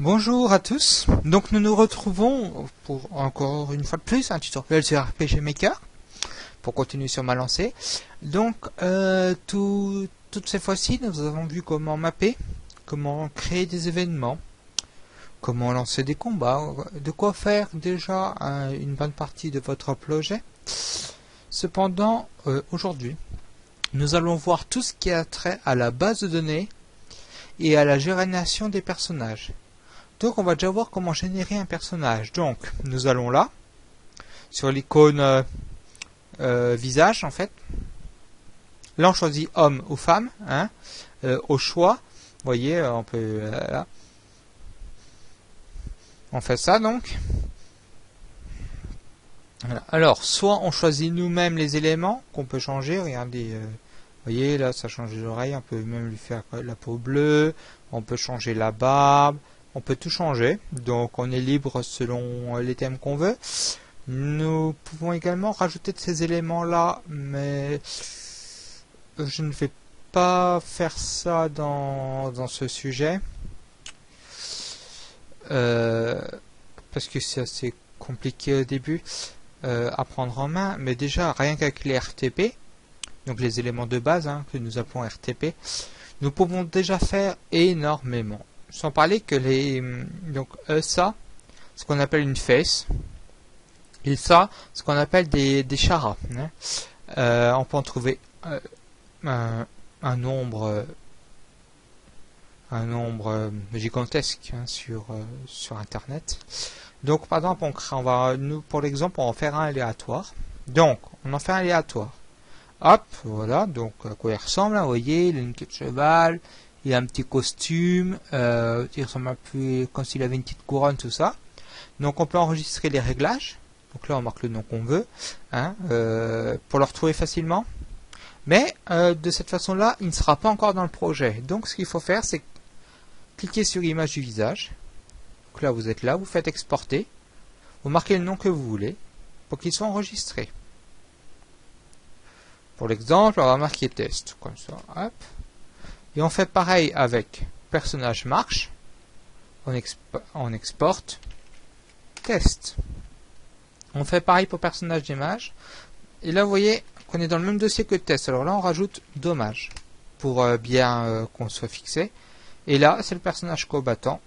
Bonjour à tous, donc nous nous retrouvons pour encore une fois de plus un tutoriel sur RPG Maker pour continuer sur ma lancée. Donc toutes ces fois-ci nous avons vu comment mapper, comment créer des événements, comment lancer des combats, de quoi faire déjà une bonne partie de votre projet. Cependant aujourd'hui nous allons voir tout ce qui a trait à la base de données et à la génération des personnages. Donc on va déjà voir comment générer un personnage. Donc nous allons là, sur l'icône visage en fait. Là on choisit homme ou femme, hein, au choix. Vous voyez, on peut là. On fait ça donc. Voilà. Alors soit on choisit nous-mêmes les éléments qu'on peut changer. Regardez, vous voyez là ça change les oreilles. On peut même lui faire la peau bleue. On peut changer la barbe. On peut tout changer, donc on est libre selon les thèmes qu'on veut. Nous pouvons également rajouter de ces éléments-là, mais je ne vais pas faire ça dans ce sujet. Parce que c'est assez compliqué au début à prendre en main. Mais déjà, rien qu'avec les RTP, donc les éléments de base que nous appelons RTP, nous pouvons déjà faire énormément. Sans parler que donc ça, ce qu'on appelle une face, et ça, ce qu'on appelle des charas. Hein. On peut en trouver un nombre gigantesque sur Internet. Donc par exemple, pour l'exemple, on va en faire un aléatoire. Donc, on en fait un aléatoire. Hop, voilà. Donc à quoi il ressemble, vous voyez, il a une queue de cheval. Il a un petit costume, il ressemble un peu comme s'il avait une petite couronne, tout ça. Donc on peut enregistrer les réglages. Donc là on marque le nom qu'on veut, hein, pour le retrouver facilement. Mais de cette façon-là, il ne sera pas encore dans le projet. Donc ce qu'il faut faire, c'est cliquer sur image du visage. Donc là vous êtes là, vous faites exporter. Vous marquez le nom que vous voulez pour qu'il soit enregistré. Pour l'exemple, on va marquer test, comme ça, hop. Et on fait pareil avec personnage marche, on exporte, test. On fait pareil pour personnage d'image. Et là vous voyez qu'on est dans le même dossier que test. Alors là on rajoute dommage pour bien qu'on soit fixé. Et là c'est le personnage combattant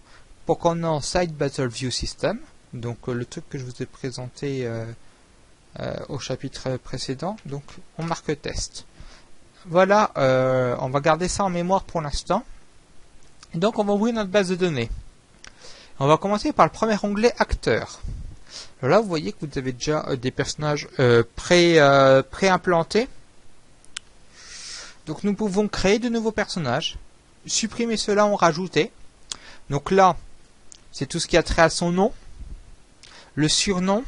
pour qu'on ait en Side Battle View System. Donc le truc que je vous ai présenté au chapitre précédent. Donc on marque test. Voilà, on va garder ça en mémoire pour l'instant. Donc on va ouvrir notre base de données. On va commencer par le premier onglet acteurs. Alors là vous voyez que vous avez déjà des personnages pré-implantés. Donc nous pouvons créer de nouveaux personnages, supprimer ceux-là, en rajouter. Donc là, c'est tout ce qui a trait à son nom, le surnom,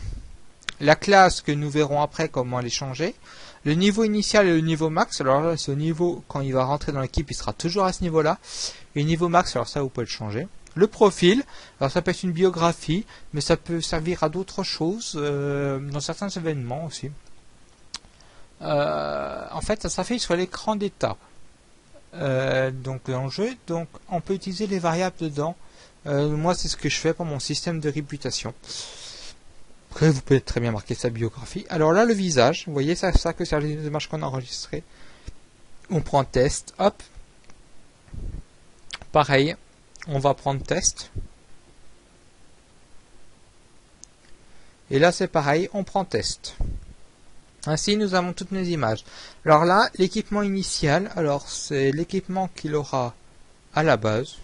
la classe que nous verrons après comment les changer. Le niveau initial et le niveau max, alors là c'est au niveau, quand il va rentrer dans l'équipe, il sera toujours à ce niveau-là. Et le niveau max, alors ça vous pouvez le changer. Le profil, alors ça peut être une biographie, mais ça peut servir à d'autres choses, dans certains événements aussi. En fait, ça s'affiche sur l'écran d'état. Donc dans le jeu, donc on peut utiliser les variables dedans. Moi c'est ce que je fais pour mon système de réputation. Après, vous pouvez très bien marquer sa biographie. Alors là, le visage, vous voyez, c'est ça que c'est les images qu'on a enregistrées. On prend test, hop. Pareil, on va prendre test. Et là, c'est pareil, on prend test. Ainsi, nous avons toutes nos images. Alors là, l'équipement initial, alors c'est l'équipement qu'il aura à la base.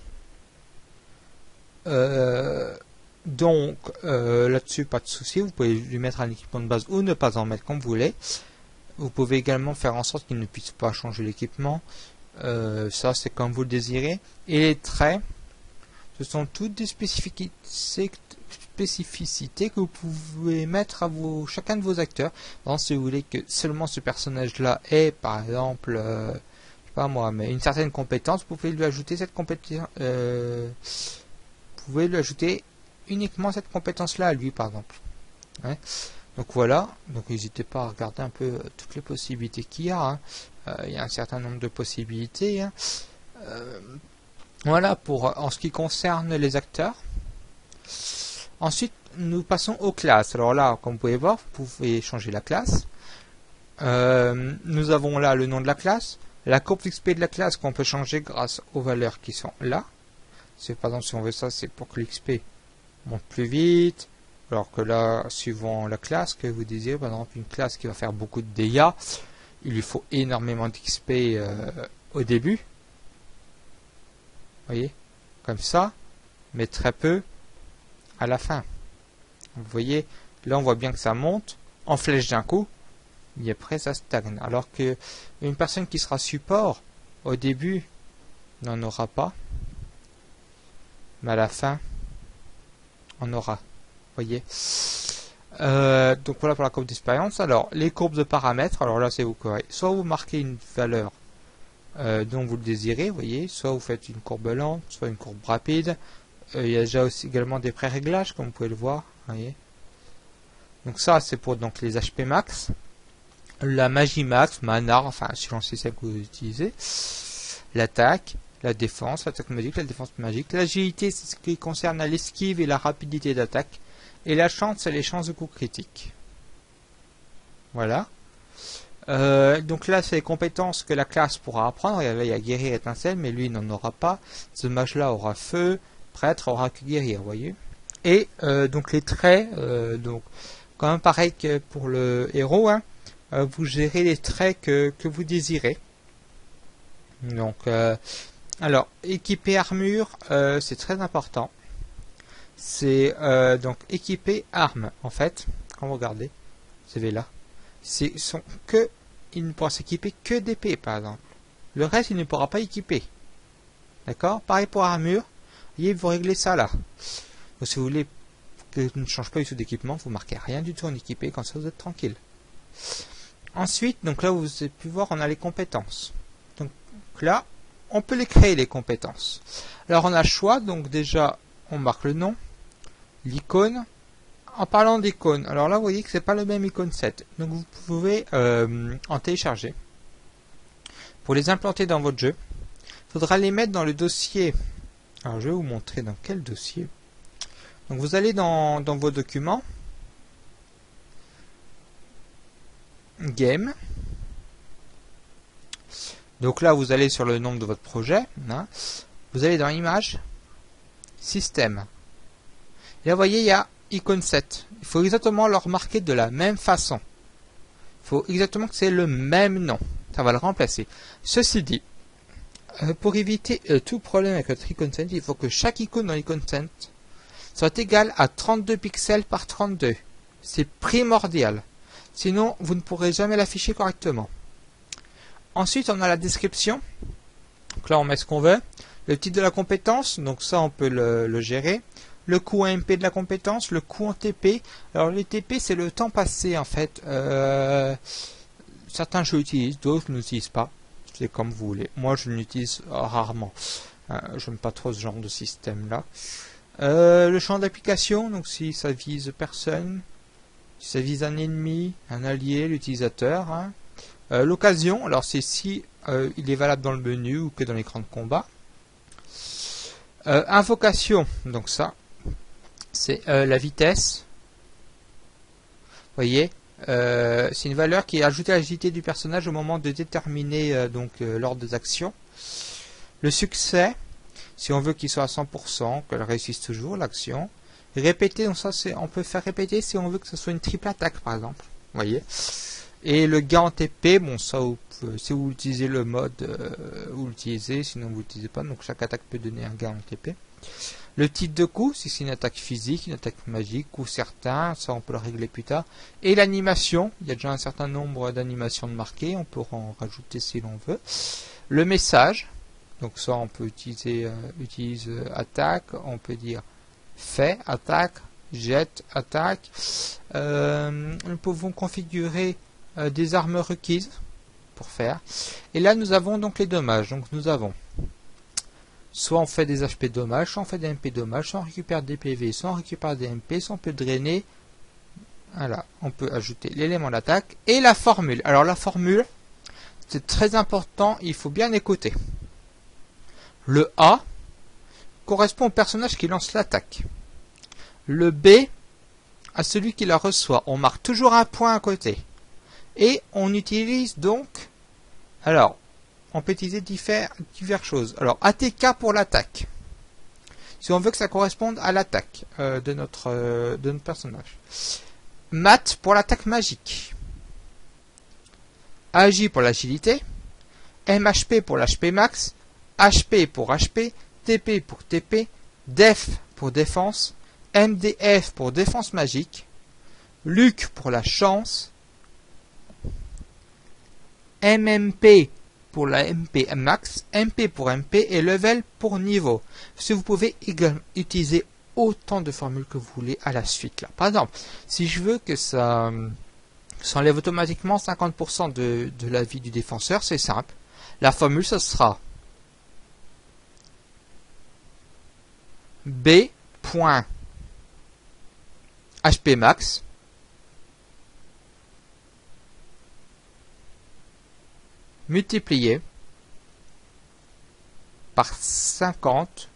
Donc là-dessus pas de souci, vous pouvez lui mettre un équipement de base ou ne pas en mettre comme vous voulez. Vous pouvez également faire en sorte qu'il ne puisse pas changer l'équipement, ça c'est comme vous le désirez. Et les traits, ce sont toutes des spécificités que vous pouvez mettre à chacun de vos acteurs. Donc, si vous voulez que seulement ce personnage là ait par exemple je sais pas moi, mais une certaine compétence, vous pouvez lui ajouter cette compétence, vous pouvez lui ajouter uniquement cette compétence-là à lui, par exemple. Ouais. Donc voilà, donc n'hésitez pas à regarder un peu toutes les possibilités qu'il y a. Il y a un certain nombre de possibilités. Voilà pour en ce qui concerne les acteurs. Ensuite, nous passons aux classes. Alors là, comme vous pouvez voir, vous pouvez changer la classe. Nous avons là le nom de la classe, la courbe XP de la classe qu'on peut changer grâce aux valeurs qui sont là. C'est par exemple si on veut ça, c'est pour que l'XP monte plus vite. Alors que là, suivant la classe que vous désirez, par exemple une classe qui va faire beaucoup de dégâts, il lui faut énormément d'XP au début. Vous voyez, comme ça, mais très peu à la fin. Vous voyez, là on voit bien que ça monte en flèche d'un coup, et après ça stagne. Alors que une personne qui sera support au début n'en aura pas, mais à la fin on aura. Vous voyez. Donc voilà pour la courbe d'expérience. Alors les courbes de paramètres, alors là c'est vous correct. Soit vous marquez une valeur dont vous le désirez, vous voyez, soit vous faites une courbe lente, soit une courbe rapide. Il y a déjà aussi également des pré-réglages comme vous pouvez le voir. Voyez. Donc ça c'est pour donc les HP max, la magie max, mana, enfin selon c'est celle que vous utilisez, l'attaque, la défense magique, la défense magique, l'agilité c'est ce qui concerne l'esquive et la rapidité d'attaque, et la chance c'est les chances de coups critiques. Voilà. Donc là c'est les compétences que la classe pourra apprendre. Et là il y a guérir étincelle, mais lui il n'en aura pas. Ce mage là aura feu, prêtre aura que guérir, vous voyez. Et donc les traits, donc quand même pareil que pour le héros, hein, vous gérez les traits que vous désirez. Donc alors équiper armure, c'est très important. C'est donc équiper armes en fait. Quand vous regardez, vous avez là, il ne pourra s'équiper que d'épée par exemple. Le reste il ne pourra pas équiper. D'accord. Pareil pour armure. Vous voyez, vous réglez ça là. Donc, si vous voulez que ne change pas du tout d'équipement, vous marquez rien du tout en équipé, comme ça vous êtes tranquille. Ensuite, donc là vous avez pu voir, on a les compétences. Donc là, on peut les créer les compétences. Alors on a le choix, donc déjà on marque le nom, l'icône. En parlant d'icône, alors là vous voyez que c'est pas le même icône set. Donc vous pouvez en télécharger. Pour les implanter dans votre jeu, il faudra les mettre dans le dossier. Alors je vais vous montrer dans quel dossier. Donc vous allez dans vos documents, Game. Donc là vous allez sur le nom de votre projet. Hein. Vous allez dans Images, Système. Et là vous voyez il y a icône set. Il faut exactement le remarquer de la même façon. Il faut exactement que c'est le même nom. Ça va le remplacer. Ceci dit, pour éviter tout problème avec votre icône set, il faut que chaque icône dans l'icône set soit égale à 32 pixels par 32. C'est primordial. Sinon, vous ne pourrez jamais l'afficher correctement. Ensuite, on a la description. Donc là, on met ce qu'on veut. Le titre de la compétence, donc ça, on peut le gérer. Le coût en MP de la compétence, le coût en TP. Alors, les TP, c'est le temps passé, en fait. Certains jeux utilisent, d'autres ne l'utilisent pas. C'est comme vous voulez. Moi, je l'utilise rarement. J'aime pas trop ce genre de système-là. Le champ d'application, donc si ça vise personne, si ça vise un ennemi, un allié, l'utilisateur. Hein. L'occasion, alors c'est si il est valable dans le menu ou que dans l'écran de combat. Invocation, donc ça, c'est la vitesse. Vous voyez, c'est une valeur qui est ajoutée à l'agilité du personnage au moment de déterminer l'ordre des actions. Le succès, si on veut qu'il soit à 100%, qu'elle réussisse toujours l'action. Répéter, donc ça on peut faire répéter si on veut que ce soit une triple attaque par exemple. Vous voyez. Et le gain en TP, bon ça si vous utilisez le mode, vous l'utilisez, sinon vous l'utilisez pas, donc chaque attaque peut donner un gain en TP. Le type de coup, si c'est une attaque physique, une attaque magique, ou certains, ça on peut le régler plus tard. Et l'animation, il y a déjà un certain nombre d'animations de marquées, on peut en rajouter si l'on veut. Le message, donc ça on peut utiliser utilise attaque, on peut dire fait attaque, jette attaque. Nous pouvons configurer des armes requises pour faire. Et là nous avons donc les dommages. Donc nous avons soit on fait des HP dommages, soit on fait des MP dommages, soit on récupère des PV, soit on récupère des MP, soit on peut drainer. Voilà, on peut ajouter l'élément d'attaque et la formule. Alors la formule, c'est très important, il faut bien écouter. Le A correspond au personnage qui lance l'attaque. le B à celui qui la reçoit. On marque toujours un point à côté. Et on utilise donc, alors, on peut utiliser diverses choses. Alors, ATK pour l'attaque. Si on veut que ça corresponde à l'attaque de notre personnage. Mat pour l'attaque magique. AJ pour l'agilité. MHP pour l'HP max. HP pour HP. TP pour TP. Def pour défense. MDF pour défense magique. Luc pour la chance. MMP pour la MP max, MP pour MP et level pour niveau. Si vous pouvez également utiliser autant de formules que vous voulez à la suite. Là. Par exemple, si je veux que ça enlève automatiquement 50% de la vie du défenseur, c'est simple. La formule, ce sera B.HP max multiplié par 50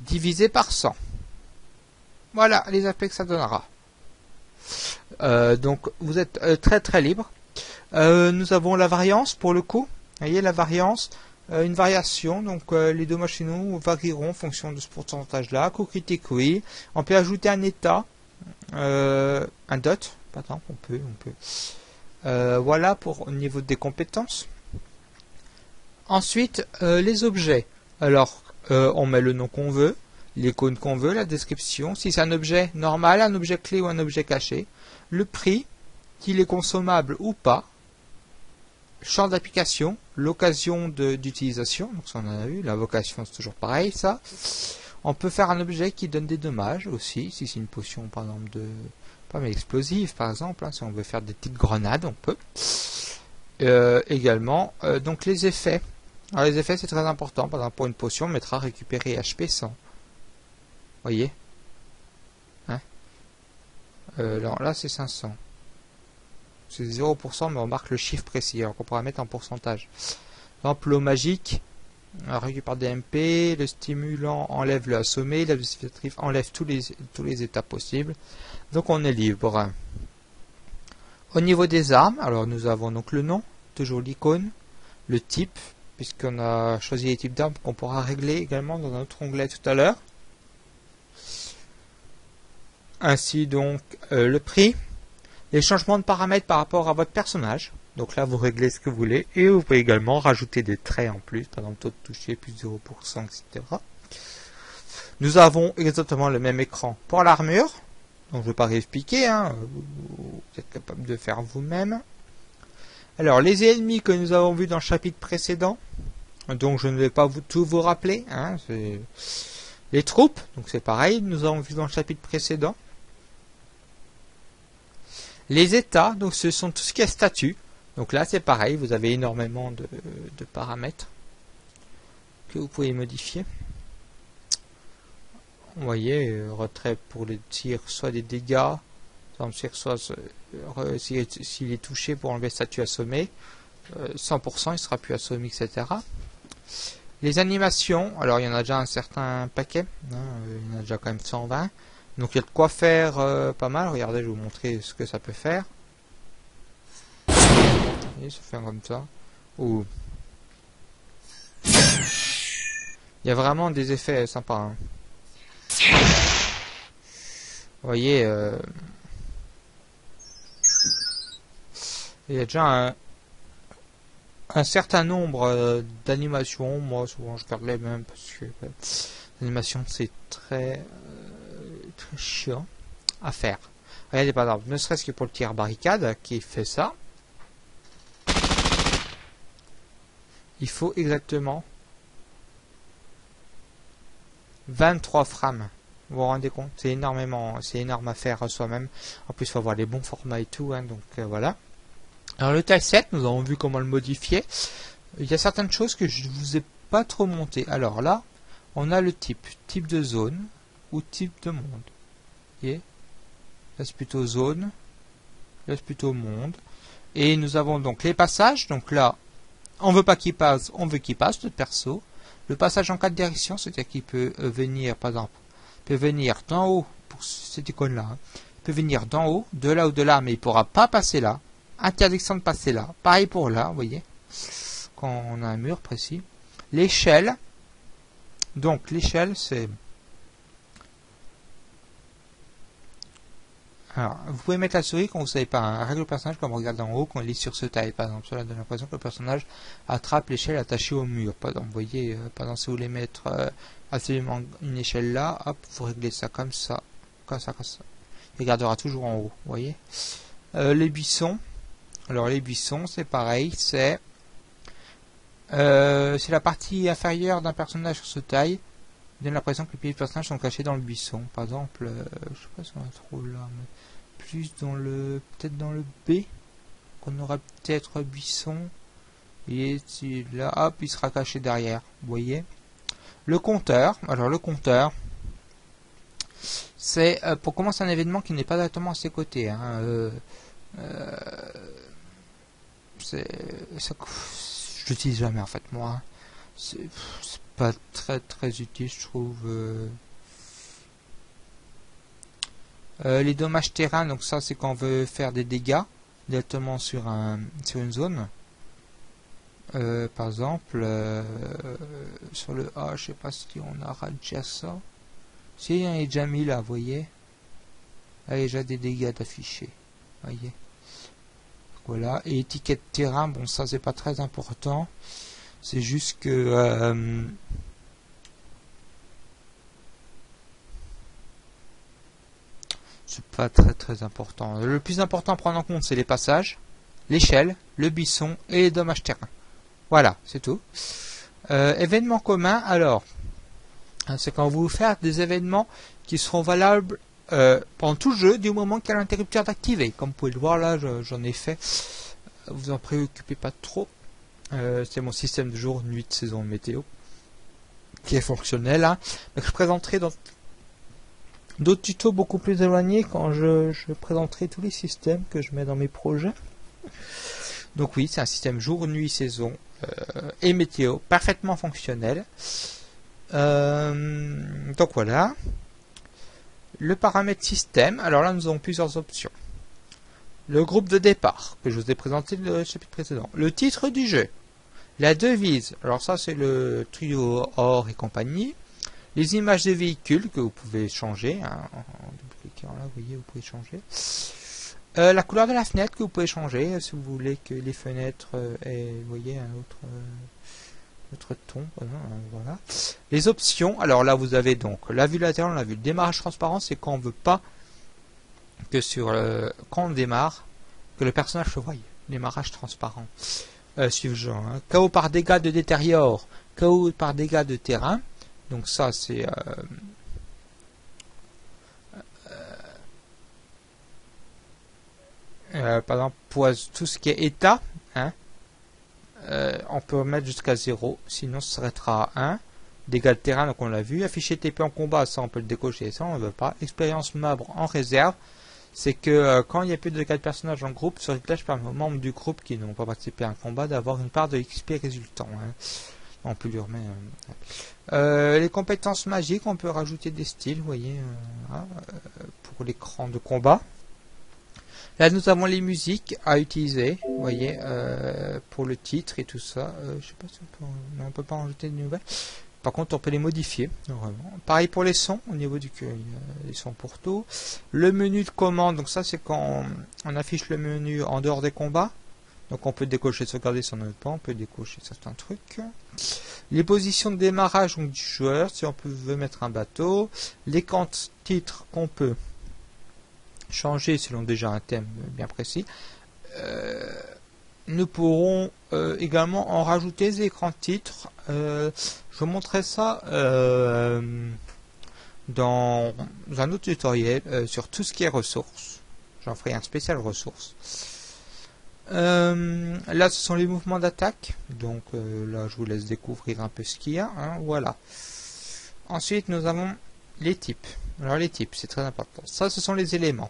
divisé par 100. Voilà les aspects que ça donnera. Donc vous êtes très libre. Nous avons la variance pour le coup. Vous voyez la variance, une variation. Donc les deux machinaux varieront en fonction de ce pourcentage-là. Coup critique, oui. On peut ajouter un état, un dot. Par exemple, on peut. Voilà pour au niveau des compétences. Ensuite, les objets. Alors, on met le nom qu'on veut, l'icône qu'on veut, la description. Si c'est un objet normal, un objet clé ou un objet caché. Le prix, qu'il est consommable ou pas. Champ d'application, l'occasion d'utilisation. Donc ça on en a vu. La vocation c'est toujours pareil, ça. On peut faire un objet qui donne des dommages aussi. Si c'est une potion, par exemple, pas mais explosive par exemple, hein, si on veut faire des petites grenades, on peut. Également, donc les effets. Alors les effets c'est très important, par exemple pour une potion, on mettra récupérer HP 100. Voyez hein là c'est 500. C'est 0%, mais on marque le chiffre précis, alors qu'on pourra mettre en pourcentage. Par exemple, l'eau magique, récupère des MP, le stimulant enlève le assommé, la justificatrice enlève tous les états possibles. Donc on est libre. Au niveau des armes, alors nous avons donc le nom, toujours l'icône, le type, puisqu'on a choisi les types d'armes qu'on pourra régler également dans un autre onglet tout à l'heure. Ainsi donc le prix, les changements de paramètres par rapport à votre personnage. Donc là vous réglez ce que vous voulez et vous pouvez également rajouter des traits en plus, par exemple taux de toucher plus 0%, etc. Nous avons exactement le même écran pour l'armure. Donc je ne vais pas réexpliquer, hein. Vous êtes capable de faire vous-même. Alors les ennemis que nous avons vus dans le chapitre précédent, donc je ne vais pas tout vous rappeler, hein, les troupes, donc c'est pareil, nous avons vu dans le chapitre précédent. Les états, donc ce sont tout ce qui est statut, donc là c'est pareil, vous avez énormément de paramètres que vous pouvez modifier. Vous voyez, retrait pour les tirs, soit des dégâts, soit s'il est touché pour enlever statut assommé, 100% il sera plus assommé, etc. Les animations, alors il y en a déjà un certain paquet, hein, il y en a déjà quand même 120, donc il y a de quoi faire pas mal. Regardez, je vais vous montrer ce que ça peut faire. Et ça fait comme ça. Ouh. Il y a vraiment des effets sympas, hein. Vous voyez, il y a déjà un certain nombre d'animations. Moi, souvent, je garde les mêmes parce que l'animation, c'est très chiant à faire. Regardez, par exemple, ne serait-ce que pour le tir barricade qui fait ça, il faut exactement 23 frames. Vous vous rendez compte, c'est énormément, c'est énorme à faire soi-même. En plus, il faut avoir les bons formats et tout, hein, donc voilà. Alors le tileset, nous avons vu comment le modifier. Il y a certaines choses que je ne vous ai pas trop montées. Alors là, on a le type de zone ou type de monde. Vous voyez, là c'est plutôt zone, là c'est plutôt monde. Et nous avons donc les passages. Donc là, on veut pas qu'il passe, on veut qu'il passe, notre perso. Le passage en 4 directions, c'est-à-dire qu'il peut venir, par exemple, peut venir d'en haut pour cette icône-là. Hein. Il peut venir d'en haut, de là ou de là, mais il ne pourra pas passer là. Interdiction de passer là. Pareil pour là, vous voyez. Quand on a un mur précis. L'échelle. Donc l'échelle, c'est... Alors, vous pouvez mettre la souris quand vous ne savez pas. Hein. Règle le personnage comme on regarde en haut, quand il est sur ce taille. Par exemple, cela donne l'impression que le personnage attrape l'échelle attachée au mur. Par exemple, vous voyez, par exemple, si vous voulez mettre absolument une échelle là, hop, vous réglez ça comme ça. Comme ça, comme ça. Il gardera toujours en haut, vous voyez. Les buissons. Alors, les buissons, c'est pareil, c'est la partie inférieure d'un personnage sur ce taille. Il donne l'impression que les pieds du personnage sont cachés dans le buisson. Par exemple, je sais pas si on la trouve là, mais plus dans le, peut-être dans le B, qu'on aura peut-être buisson. Et là, hop, il sera caché derrière. Vous voyez. Le compteur. Alors le compteur, c'est pour commencer un événement qui n'est pas directement à ses côtés. Hein. Je l'utilise jamais en fait moi. Hein. C'est pas très utile je trouve. Les dommages terrain, donc ça c'est quand on veut faire des dégâts directement sur une zone. Par exemple sur le A, je sais pas si on aura déjà ça. Si il est déjà mis là, vous voyez. Là il y a déjà des dégâts d'afficher. Voyez. Voilà, et étiquette terrain, bon ça c'est pas très important. C'est juste que c'est pas très important. Le plus important à prendre en compte c'est les passages, l'échelle, le buisson et les dommages terrain. Voilà, c'est tout. Événements communs, alors c'est quand vous faites des événements qui seront valables pendant tout le jeu du moment qu'il y a l'interrupteur d'activer. Comme vous pouvez le voir là, j'en ai fait. Vous en préoccupez pas trop. C'est mon système de jour, nuit, de saison, météo qui est fonctionnel. Hein. Donc, je présenterai dans d'autres tutos beaucoup plus éloignés quand je présenterai tous les systèmes que je mets dans mes projets. Donc oui, c'est un système jour, nuit, saison et météo parfaitement fonctionnel. Donc voilà. Le paramètre système, alors là nous avons plusieurs options. Le groupe de départ, que je vous ai présenté le chapitre précédent. Le titre du jeu. La devise, alors ça c'est le trio or et compagnie. Les images de véhicules que vous pouvez changer. Hein, en dupliquant là, vous voyez, vous pouvez changer. La couleur de la fenêtre que vous pouvez changer si vous voulez que les fenêtres aient, vous voyez, un autre ton. Voilà. Les options, alors là vous avez donc la vue latérale, la vue. Le démarrage transparent, c'est quand on veut pas que quand on démarre, que le personnage se voie. Démarrage transparent. Suivant. Hein. KO par dégâts de détériore, KO par dégâts de terrain. Donc ça c'est par exemple pour tout ce qui est état, hein, on peut mettre jusqu'à 0, sinon ça s'arrêtera à 1. Dégâts de terrain, donc on l'a vu. Afficher TP en combat, ça on peut le décocher, ça on ne veut pas. Expérience membre en réserve, c'est que quand il n'y a plus de dégâts de personnages en groupe, ce réglage permet aux membres du groupe qui n'ont pas participé à un combat d'avoir une part de XP résultant. Hein. On peut lui remettre. Les compétences magiques, on peut rajouter des styles, vous voyez, pour l'écran de combat. Là, nous avons les musiques à utiliser, vous voyez, pour le titre et tout ça. Je sais pas si on peut pas en rajouter de nouvelles. Par contre, on peut les modifier, normalement. Pareil pour les sons, au niveau du les sons pour tout. Le menu de commande, donc ça, c'est quand on affiche le menu en dehors des combats. Donc on peut décocher, sauvegarder si on ne veut pas, on peut décocher certains trucs. Les positions de démarrage donc, du joueur, si on veut mettre un bateau. Les titres qu'on peut changer selon déjà un thème bien précis. Nous pourrons également en rajouter des écrans titres. Je vous montrerai ça dans un autre tutoriel sur tout ce qui est ressources. J'en ferai un spécial ressources. Là ce sont les mouvements d'attaque, donc là je vous laisse découvrir un peu ce qu'il y a, hein, voilà. Ensuite nous avons les types. Alors les types c'est très important, ça ce sont les éléments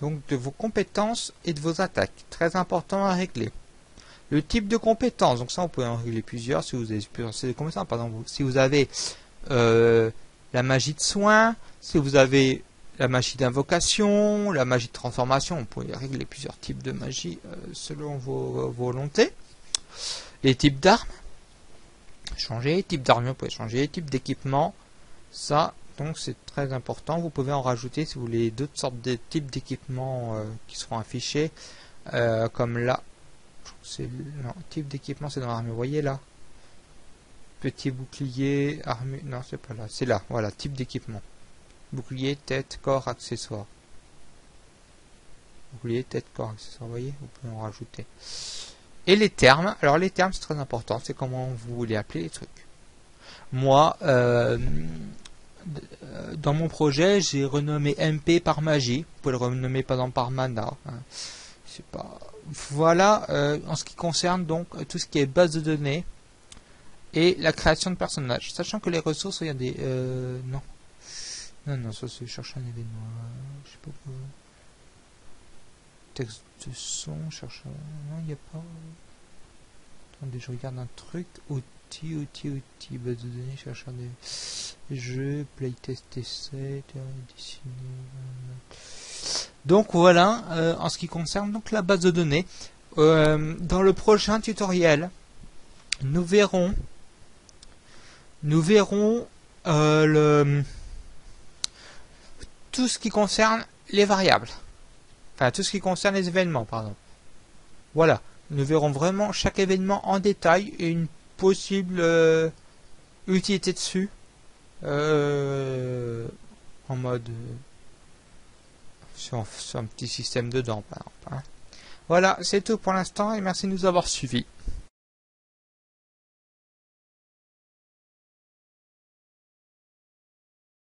donc de vos compétences et de vos attaques, très important à régler. Le type de compétences, donc ça on peut en régler plusieurs si vous avez plusieurs compétences. Par exemple si vous avez la magie de soin, si vous avez la magie d'invocation, la magie de transformation, vous pouvez régler plusieurs types de magie selon vos volontés. Les types d'armes, changer, type d'armure, vous pouvez changer, type d'équipement, ça, donc c'est très important. Vous pouvez en rajouter si vous voulez d'autres sortes de types d'équipements qui seront affichés, comme là, non, type d'équipement c'est dans l'armure, vous voyez là, petit bouclier, armure, non c'est pas là, c'est là, voilà, type d'équipement. Bouclier, tête, corps, accessoires. Bouclier, tête, corps, accessoires. Vous voyez, vous pouvez en rajouter. Et les termes. Alors les termes, c'est très important. C'est comment vous voulez appeler les trucs. Moi, dans mon projet, j'ai renommé MP par magie. Vous pouvez le renommer par exemple par mana. Hein. C'est pas. Voilà. En ce qui concerne donc tout ce qui est base de données et la création de personnages. Sachant que les ressources, regardez, non. Non, ça c'est chercher un événement. Je sais pas quoi. Texte de son, cherche. Non, il n'y a pas. Attendez, je regarde un truc. Outils. Base de données, chercheur des jeux, playtest essai, dessiner. Donc voilà, en ce qui concerne donc la base de données. Dans le prochain tutoriel, nous verrons tout ce qui concerne les variables. Enfin, tout ce qui concerne les événements, pardon. Voilà. Nous verrons vraiment chaque événement en détail et une possible utilité dessus. En mode... sur un petit système dedans, par exemple. Hein. Voilà, c'est tout pour l'instant et merci de nous avoir suivis.